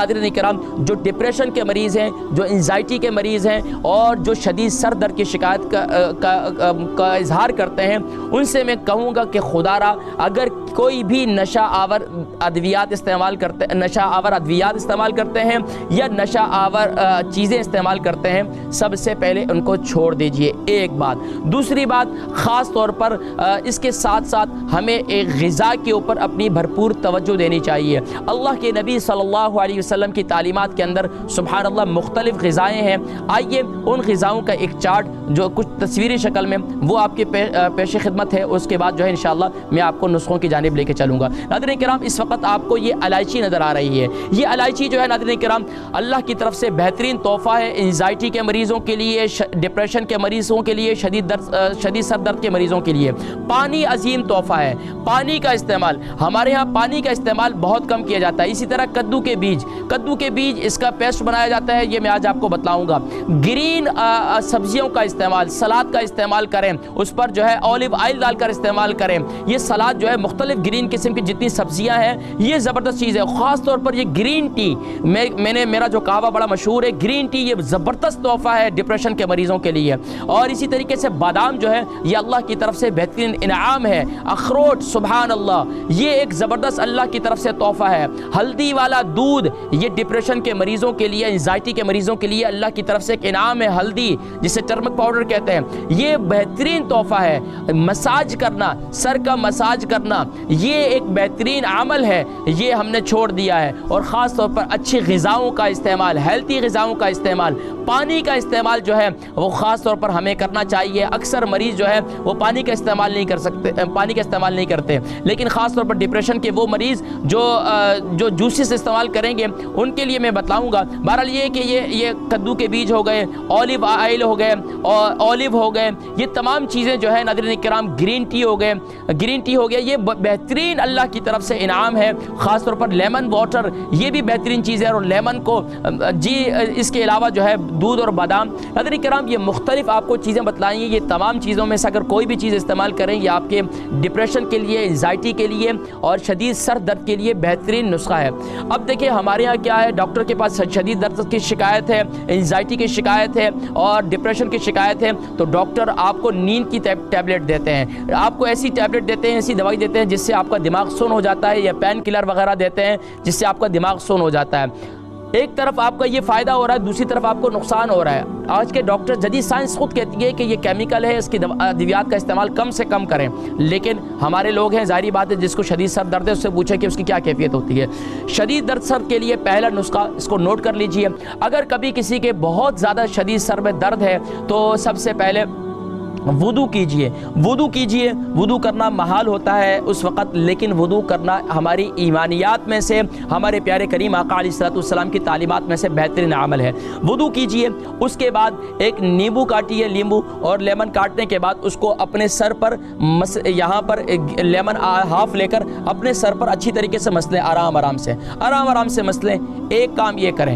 ناظرین کرام جو ڈپریشن کے مریض ہیں، جو انزائٹی کے مریض ہیں اور جو شدید سر درد کی شکایت کا اظہار کرتے ہیں، ان سے میں کہوں گا کہ خدا را اگر کوئی بھی نشہ آور ادویات استعمال کرتے ہیں یا نشہ آور چیزیں استعمال کرتے ہیں، سب سے پہلے ان کو چھوڑ دیجئے، ایک بات۔ دوسری بات، خاص طور پر اس کے ساتھ ساتھ ہمیں ایک غذا کے اوپر اپنی بھرپور توجہ دینی چاہیے۔ اللہ کے نبی صلی اللہ علیہ وسلم کی تعلیمات کے اندر سبحان اللہ مختلف غذائیں ہیں۔ آئیے ان غذاؤں کا ایک چارٹ جو کچھ تصویری شکل میں وہ آپ کے پیش خدمت ہے، اس کے بعد جو ہے انشاءاللہ میں آپ کو نسخوں کی جانب لے کے چلوں گا۔ ناظرین کرام، اس وقت آپ کو یہ الائچی نظر آ رہی ہے، یہ الائچی جو ہے ناظرین کرام اللہ کی طرف سے بہترین تحفہ ہے انزائٹی کے مریضوں کے لیے، ڈپریشن کے مریضوں کے لیے، شدید سر درد کے مریضوں کے لیے۔ پانی عظیم تحفہ ہے، پانی کا استعمال، ہمارے ہاں پانی کا استعمال بہت کم کیا جاتا ہے۔ اسی طرح کدو کے بیج اس کا پیسٹ بنایا جاتا ہے، یہ میں آج آپ کو بتلاؤں گا۔ گرین سبزیوں کا استعمال، سلاد کا استعمال کریں، اس پر جو ہے اولیو آئل ڈال کر استعمال کریں۔ یہ سلاد جو ہے مختلف گرین قسم کی جتنی سبزیاں ہیں، یہ زبردست چیز ہے۔ خاص طور پر یہ گرین ٹی، میرا جو قہوہ بڑا مشہور ہے، گرین ٹی یہ زبردست تحفہ ہے ڈپریشن کے مریضوں کے لیے۔ اور اسی طریقے سے بادام جو ہے یہ اللہ کی طرف سے بہترین انعام ہے۔ اخروٹ سبحان اللہ یہ ایک زبردست اللہ کی طرف سے تحفہ ہے۔ ہلدی والا دودھ یہ ڈپریشن کے مریضوں کے لیے، انزائٹی کے مریضوں کے لیے اللہ کی طرف سے ایک انعام ہے۔ ہلدی جسے ٹرمک پاؤڈر کہتے ہیں، یہ بہترین تحفہ ہے۔ مساج کرنا، سر کا مساج کرنا، یہ ایک بہترین عمل ہے، یہ ہم نے چھوڑ دیا ہے۔ اور خاص طور پر اچھی غذاؤں کا استعمال، ہیلتھی غذاؤں کا استعمال، پانی کا استعمال جو ہے وہ خاص طور پر ہمیں کرنا چاہیے۔ اکثر مریض جو ہے وہ پانی کا استعمال نہیں کرتے، لیکن خاص طور پر ڈپریشن کے وہ مریض جو جوسز استعمال کریں گے ان کے لیے میں بتلاؤں گا۔ بہرحال یہ کہ یہ کدو کے بیج ہو گئے، اولیو آئل ہو گئے، اولیو ہو گئے، یہ تمام چیزیں جو ہے ناظرین کرام، گرین ٹی ہو گیا، یہ بہترین اللہ کی طرف سے انعام ہے۔ خاص طور پر لیمن واٹر یہ بھی بہترین چیز ہے، اور لیمن کو اس کے علاوہ جو ہے دودھ اور بادام۔ ناظرین کرام یہ مختلف آپ کو چیزیں بتلائیں گے، یہ تمام چیزوں میں سے اگر کوئی بھی چیز استعمال کریں یہ آپ کے ڈپریشن کے لیے، انزائٹی کے لیے اور شدید سر درد کے لیے بہترین نسخہ ہے۔ اب دیکھیں ہمارے ہاں کیا ہے، ڈاکٹر کے پاس شدید درد کی شکایت ہے، انزائٹی کی شکایت ہے اور ڈپریشن کی شکایت ہے، تو ڈاکٹر آپ کو نیند کی ٹیبلٹ دیتے ہیں، آپ کو ایسی ٹیبلٹ دیتے ہیں، ایسی دوائی دیتے ہیں جس سے آپ کا دماغ سن ہو جاتا ہے، یا پین کلر وغیرہ دیتے ہیں جس سے آپ کا دماغ سن ہو جاتا ہے۔ ایک طرف آپ کا یہ فائدہ ہو رہا ہے، دوسری طرف آپ کو نقصان ہو رہا ہے۔ آج کے ڈاکٹر، جدید سائنس خود کہتی ہے کہ یہ کیمیکل ہے، اس کی ادویات کا استعمال کم سے کم کریں، لیکن ہمارے لوگ ہیں ظاہری بات ہے جس کو شدید سر درد ہے اس سے پوچھیں کہ اس کی کیا کیفیت ہوتی ہے۔ شدید درد سر کے لیے پہلا نسخہ، اس کو نوٹ کر لیجئے۔ اگر کبھی کسی کے بہت زیادہ شدید سر میں درد ہے تو سب سے پہلے وضو کیجئے۔ وضو کرنا محال ہوتا ہے اس وقت، لیکن وضو کرنا ہماری ایمانیات میں سے، ہمارے پیارے کریم آقا علیہ السلام کی تعلیمات میں سے بہترین عمل ہے۔ وضو کیجئے، اس کے بعد ایک نیمبو کاٹیے، لیمبو اور لیمن کاٹنے کے بعد اس کو اپنے سر پر یہاں پر لیمن ہاف لے کر اپنے سر پر اچھی طریقے سے مسلیں، آرام سے مسلیں۔ ایک کام یہ کریں۔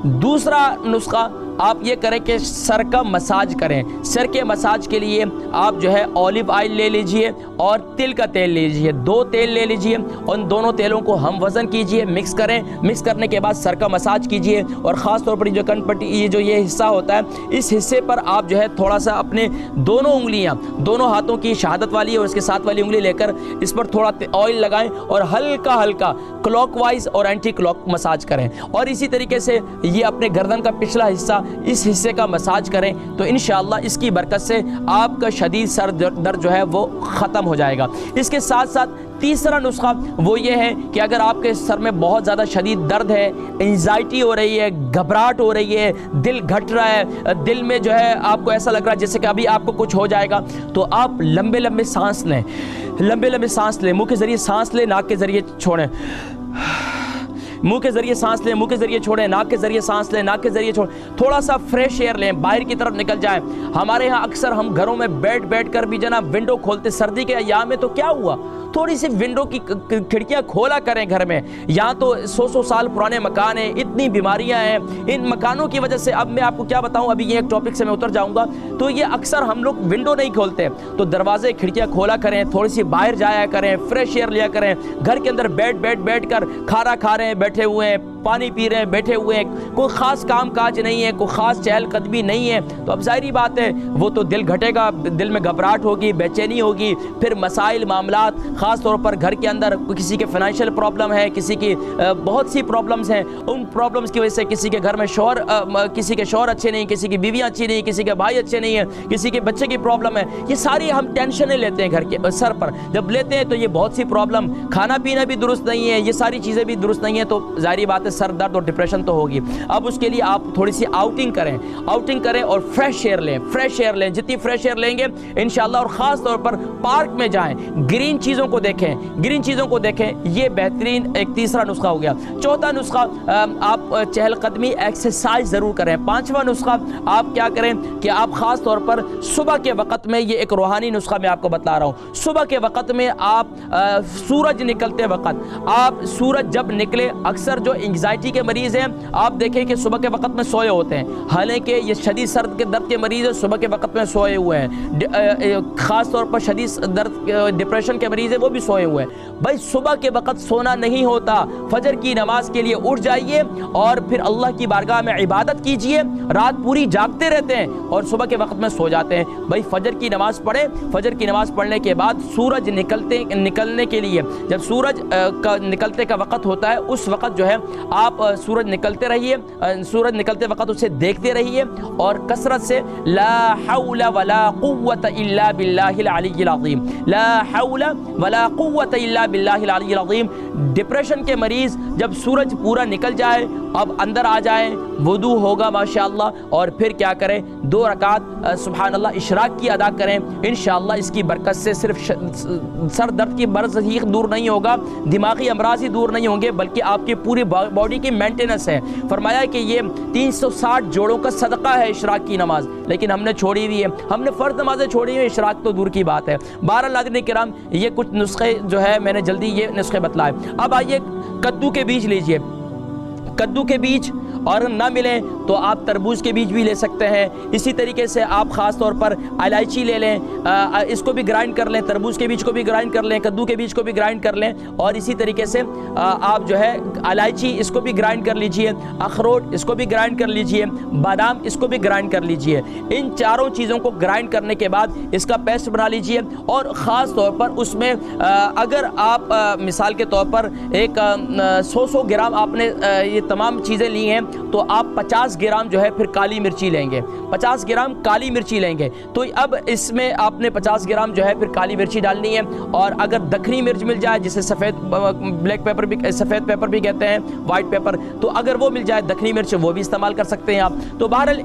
دوسرا نسخہ آپ یہ کریں کہ سر کا مساج کریں۔ سر کے مساج کے لیے آپ جو ہے اولیو آئل لے لیجئے اور تل کا تیل لے لیجئے، 2 تیل لے لیجئے، ان دونوں تیلوں کو ہم وزن کیجئے، مکس کریں۔ مکس کرنے کے بعد سر کا مساج کیجئے، اور خاص طور پر جو کن پٹی، یہ حصہ ہوتا ہے، اس حصے پر آپ جو ہے تھوڑا سا اپنے دونوں انگلیاں، دونوں ہاتھوں کی شہادت والی اور اس کے ساتھ والی انگلی لے کر اس پر تھوڑا آئل لگائیں اور ہلکا کلوک وائز اور اینٹی کلوک مساج کریں۔ اور اسی طریقے سے یہ اپنے گردن کا پچھلا حصہ، اس حصے کا مساج کریں، تو انشاءاللہ اس کی برکت سے آپ کا شدید سر درد جو ہے وہ ختم ہو جائے گا۔ اس کے ساتھ ساتھ تیسرا نسخہ وہ یہ ہے کہ اگر آپ کے سر میں بہت زیادہ شدید درد ہے، انزائٹی ہو رہی ہے، گھبراہٹ ہو رہی ہے، دل گھٹ رہا ہے، دل میں جو ہے آپ کو ایسا لگ رہا ہے جیسے کہ ابھی آپ کو کچھ ہو جائے گا، تو آپ لمبے سانس لیں، منہ کے ذریعے سانس لیں، ناک کے ذریعے چھوڑیں، منہ کے ذریعے سانس لیں، منہ کے ذریعے چھوڑیں، ناک کے ذریعے سانس لیں، ناک کے ذریعے چھوڑیں۔ تھوڑا سا فریش ایئر لیں، باہر کی طرف نکل جائیں۔ ہمارے ہاں اکثر ہم گھروں میں بیٹھ کر بھی جناب ونڈو کھولتے، سردی کے ایام میں تو کیا ہوا، تھوڑی سی ونڈو کی کھڑکیاں کھولا کریں گھر میں۔ یہاں تو 100 سال پرانے مکان ہیں، اتنی بیماریاں ہیں ان مکانوں کی وجہ سے۔ اب میں آپ کو کیا بتاؤں، ابھی یہ ایک ٹاپک سے میں اتر جاؤں گا، تو یہ اکثر ہم لوگ ونڈو نہیں کھولتے، تو دروازے کھڑکیاں کھولا کریں، تھوڑی سی باہر جایا کریں، فریش ایئر لیا کریں۔ گھر کے اندر بیٹھ کر کھانا کھا رہے ہیں، بیٹھے ہوئے ہیں، پانی پی رہے ہیں, بیٹھے ہوئے ہیں, کوئی خاص کام کاج نہیں ہے, کوئی خاص چہل قدمی نہیں ہے, تو اب ظاہری بات ہے وہ تو دل گھٹے گا, دل میں گھبراہٹ ہوگی, بے چینی ہوگی. پھر مسائل معاملات خاص طور پر گھر کے اندر کسی کے فائنینشیل پرابلم ہے, کسی کی بہت سی پرابلمز ہیں, ان پرابلمز کی وجہ سے کسی کے گھر میں شوہر کسی کے شوہر اچھے نہیں, کسی کی بیویاں اچھی نہیں, کسی کے بھائی اچھے نہیں ہیں, کسی کے بچے کی پرابلم ہے. یہ ساری ہم ٹینشنیں لیتے ہیں گھر کے سر پر, جب لیتے ہیں تو یہ بہت سی پرابلم, کھانا پینا بھی درست نہیں ہے, یہ ساری چیزیں بھی درست نہیں ہیں, تو ظاہری بات ہے سر درد اور ڈپریشن تو ہوگی. اب اس کے لیے آپ تھوڑی سی آؤٹنگ کریں اور فریش ایئر لیں. جتنی فریش ایئر لیں گے انشاءاللہ, اور خاص طور پر پارک میں جائیں, گرین چیزوں کو دیکھیں, یہ بہترین ایک تیسرا نسخہ ہو گیا. چوتھا نسخہ, آپ چہل قدمی ایکسرسائز ضرور کریں. پانچواں نسخہ آپ کیا کریں کہ آپ خاص طور پر صبح کے وقت میں, یہ ایک روحانی نسخہ میں آپ کو بتلا رہا ہوں, صبح کے وقت میں آپ سورج نکلتے وقت, آپ سورج جب نکلے, اکثر جو انگزائٹی کے مریض ہیں آپ دیکھیں کہ صبح کے وقت میں سوئے ہوتے ہیں, حالانکہ یہ شدید سر کے درد کے مریض ہیں صبح کے وقت میں سوئے ہوئے ہیں, خاص طور پر شدید درد ڈپریشن کے مریض ہیں وہ بھی سوئے ہوئے ہیں. بھائی صبح کے وقت سونا نہیں ہوتا, فجر کی نماز کے لیے اٹھ جائیے اور پھر اللہ کی بارگاہ میں عبادت کیجئے. رات پوری جاگتے رہتے ہیں اور صبح کے وقت میں سو جاتے ہیں. بھائی فجر کی نماز پڑھیں, فجر کی نماز پڑھنے کے بعد سورج نکلنے کے لیے, جب سورج کا نکلتے کا وقت ہوتا ہے اس وقت جو ہے آپ سورج نکلتے رہیے, سورج نکلتے وقت اسے دیکھتے رہیے اور کثرت سے لا حول ولا قوت الا باللہ العلی العظیم, لا حول ولا قوت الا باللہ العلی العظیم. ڈپریشن کے مریض جب سورج پورا نکل جائے اب اندر آ جائیں, وضو ہوگا ماشاءاللہ, اور پھر کیا کریں 2 رکعت سبحان اللہ اشراق کی ادا کریں. انشاءاللہ اس کی برکت سے صرف سر درد کی مرض ہی دور نہیں ہوگا, دماغی امراض ہی دور نہیں ہوں گے, بلکہ آپ کی پوری باڈی کی مینٹیننس ہے. فرمایا کہ یہ 360 جوڑوں کا صدقہ ہے اشراق کی نماز, لیکن ہم نے چھوڑی ہوئی ہے, ہم نے فرض نمازیں چھوڑی ہوئی, اشراق تو دور کی بات ہے. بہرحال ناظرین کرام, یہ کچھ نسخے جو ہے میں نے جلدی یہ نسخے بتلائے. اب آئیے کدو کے بیج لیجئے, کدو کے بیج, اور نہ ملیں تو آپ تربوز کے بیج بھی لے سکتے ہیں. اسی طریقے سے آپ خاص طور پر الائچی لے لیں, اس کو بھی گرائنڈ کر لیں, تربوز کے بیج کو بھی گرائنڈ کر لیں, کدو کے بیج کو بھی گرائنڈ کر لیں, اور اسی طریقے سے آپ جو ہے الائچی اس کو بھی گرائنڈ کر لیجئے, اخروٹ اس کو بھی گرائنڈ کر لیجئے, بادام اس کو بھی گرائنڈ کر لیجئے. ان چاروں چیزوں کو گرائنڈ کرنے کے بعد اس کا پیسٹ بنا لیجئے, اور خاص طور پر اس میں اگر آپ مثال کے طور پر ایک 100 گرام آپ نے یہ تمام چیزیں لی ہیں تو آپ 50 گرام جو ہے پھر کالی مرچی لیں گے, 50 گرام کالی مرچی لیں گے. تو اب اس میں آپ نے 50 گرام جو ہے پھر کالی مرچی ڈالنی ہے, اور اگر دکھنی مرچ مل جائے جسے بلیک پیپر بھی, سفید پیپر بھی کہتے ہیں, وائٹ پیپر, تو اگر وہ مل جائے دکھنی مرچ وہ بھی استعمال کر سکتے ہیں آپ. تو بہرحال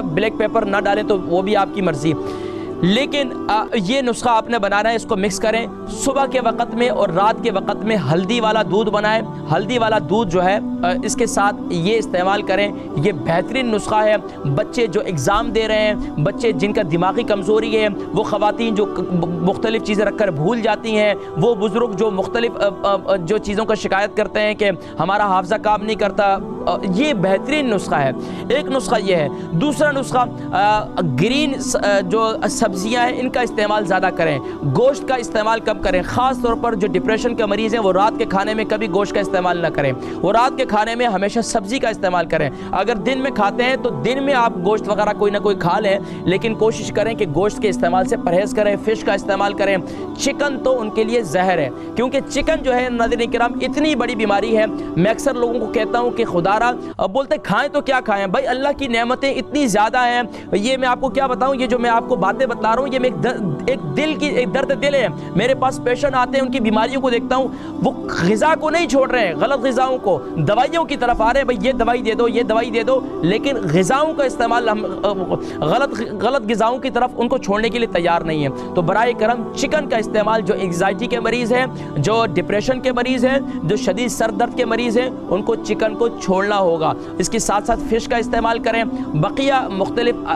بلیک پیپر نہ ڈالیں تو وہ بھی آپ کی مرضی. لیکن یہ نسخہ آپ نے بنانا ہے, اس کو مکس کریں صبح کے وقت میں اور رات کے وقت میں. ہلدی والا دودھ بنائیں, ہلدی والا دودھ جو ہے اس کے ساتھ یہ استعمال کریں. یہ بہترین نسخہ ہے. بچے جو ایگزام دے رہے ہیں, بچے جن کا دماغی کمزوری ہے, وہ خواتین جو مختلف چیزیں رکھ کر بھول جاتی ہیں, وہ بزرگ جو مختلف جو چیزوں کا شکایت کرتے ہیں کہ ہمارا حافظہ کام نہیں کرتا, یہ بہترین نسخہ ہے. ایک نسخہ یہ ہے. دوسرا نسخہ گرین جو سبزیاں ہیں ان کا استعمال زیادہ کریں, گوشت کا استعمال کم کریں. خاص طور پر جو ڈپریشن کے مریض ہیں وہ رات کے کھانے میں کبھی گوشت کا استعمال نہ کریں, وہ رات کے کھانے میں ہمیشہ سبزی کا استعمال کریں. اگر دن میں کھاتے ہیں تو دن میں آپ گوشت وغیرہ کوئی نہ کوئی کھا لیں, لیکن کوشش کریں کہ گوشت کے استعمال سے پرہیز کریں, فش کا استعمال کریں. چکن تو ان کے لیے زہر ہے, کیونکہ چکن جو ہے ناظرین کرام اتنی بڑی بیماری ہے. میں اکثر لوگوں کو کہتا ہوں کہ خدا را, بولتے کھائیں تو کیا کھائیں بھائی, اللہ کی نعمتیں اتنی زیادہ ہیں. یہ میں آپ کو کیا بتاؤں, یہ جو میں آپ کو باتیں بتلا رہا ہوں یہ میں ایک دل کی ایک درد دل ہے. میرے پاس پیشنٹ آتے ہیں, ان کی بیماریوں کو دیکھتا ہوں, وہ غذا کو نہیں چھوڑ رہے ہیں, غلط غذاؤں کو, دوائیوں کی طرف آ رہے ہیں, بھائی یہ دوائی دے دو, یہ دوائی دے دو, لیکن غذاؤں کا استعمال غلط غذاؤں کی طرف ان کو چھوڑنے کے لیے تیار نہیں ہے. تو برائے کرم چکن کا استعمال, جو انگزائٹی کے مریض ہیں, جو ڈپریشن کے مریض ہیں, جو شدید سر درد کے مریض ہیں, ان کو چکن کو چھوڑنا ہوگا. اس کے ساتھ ساتھ فش کا استعمال کریں, بقیہ مختلف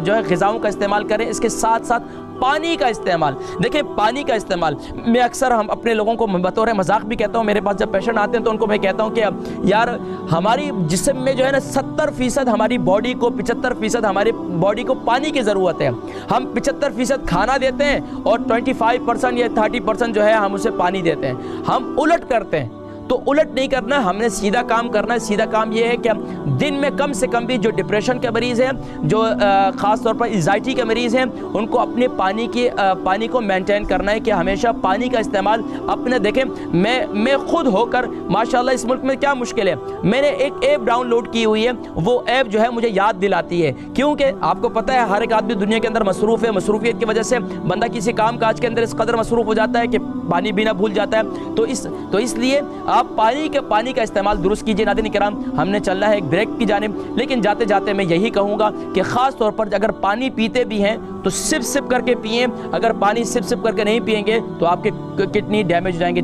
جو ہے غذاؤں کا استعمال کریں. اس کے ساتھ ساتھ پانی کا استعمال. دیکھیں پانی کا استعمال میں اکثر ہم اپنے لوگوں کو بطور مذاق بھی کہتا ہوں. میرے پاس جب پیشنٹ آتے ہیں تو ان کو میں کہتا ہوں کہ یار ہماری جسم میں جو ہے نا 70% ہماری باڈی کو, 75% ہماری باڈی کو پانی کی ضرورت ہے. ہم 75% کھانا دیتے ہیں اور 25% یا 30% جو ہے ہم اسے پانی دیتے ہیں. ہم الٹ کرتے ہیں, تو الٹ نہیں کرنا، ہم نے سیدھا کام کرنا ہے۔ سیدھا کام یہ ہے کہ دن میں کم سے کم بھی جو ڈپریشن کے مریض ہیں، جو خاص طور پر انزائٹی کے مریض ہیں، ان کو اپنے پانی کو مینٹین کرنا ہے کہ ہمیشہ پانی کا استعمال اپنے دیکھیں۔ میں خود ہو کر ماشاءاللہ اس ملک میں کیا مشکل ہے، میں نے ایک ایپ ڈاؤن لوڈ کی ہوئی ہے، وہ ایپ جو ہے مجھے یاد دلاتی ہے، کیونکہ آپ کو پتہ ہے ہر ایک آدمی دنیا کے اندر مصروف ہے، مصروفیت کی وجہ سے بندہ کسی کام کاج کے اندر اس قدر مصروف ہو جاتا ہے کہ پانی پینا بھول جاتا ہے۔ تو اس لیے آپ پانی کا استعمال درست کیجئے۔ ناظرین کرام، ہم نے چلنا ہے ایک بریک کی جانب، لیکن جاتے جاتے میں یہی کہوں گا کہ خاص طور پر اگر پانی پیتے بھی ہیں تو سپ سپ کر کے پئیں، اگر پانی سپ سپ کر کے نہیں پئیں گے تو آپ کے کڈنی ڈیمیج ہو جائیں گے۔